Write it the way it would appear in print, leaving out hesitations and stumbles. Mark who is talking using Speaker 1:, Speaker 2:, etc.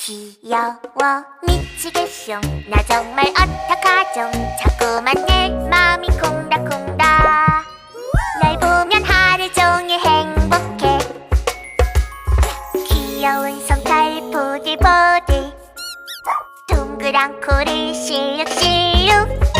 Speaker 1: 귀여워 미치겠숑. 나 정말 어떡하죠. 자꾸만 내 맘이 콩닥콩닥. 날 보면 하루 종일 행복해. 귀여운 솜털 보들보들. 동그란 코를 실룩실룩.